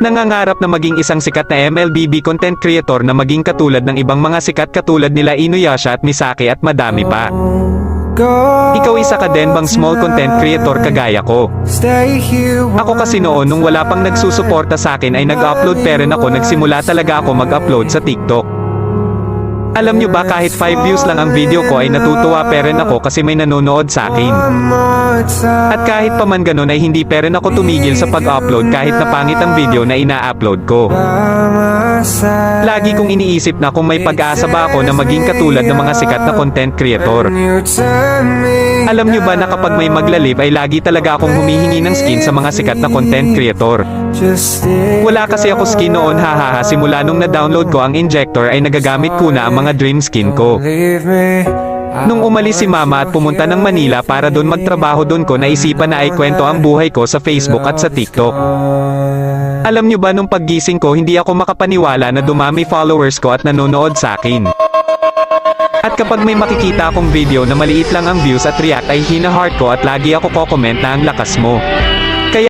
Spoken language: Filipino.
Nangangarap na maging isang sikat na MLBB content creator na maging katulad ng ibang mga sikat katulad nila Inuyasha at Misaki at madami pa. Ikaw isa ka din bang small content creator kagaya ko? Ako kasi noon nung wala pang nagsusuporta sa akin ay nag-upload pero nagsimula talaga ako mag-upload sa TikTok. Alam nyo ba kahit 5 views lang ang video ko ay natutuwa pa rin ako kasi may nanonood sa akin. At kahit pa man ganun ay hindi pa rin ako tumigil sa pag-upload kahit na pangit ang video na ina-upload ko. Lagi kong iniisip na kung may pag-asa ba ako na maging katulad ng mga sikat na content creator. Alam nyo ba na kapag may maglalib ay lagi talaga akong humihingi ng skin sa mga sikat na content creator. Wala kasi ako skin noon hahaha simula nung na-download ko ang injector ay nagagamit ko na ang mga dream skin ko. Nung umalis si mama at pumunta ng Manila para doon magtrabaho doon ko naisipan na ay kwento ang buhay ko sa Facebook at sa TikTok. Alam nyo ba nung paggising ko hindi ako makapaniwala na dumami followers ko at nanonood sa akin. At kapag may makikita akong video na maliit lang ang views at react ay hina-heart ko at lagi ako ko-comment na ang lakas mo.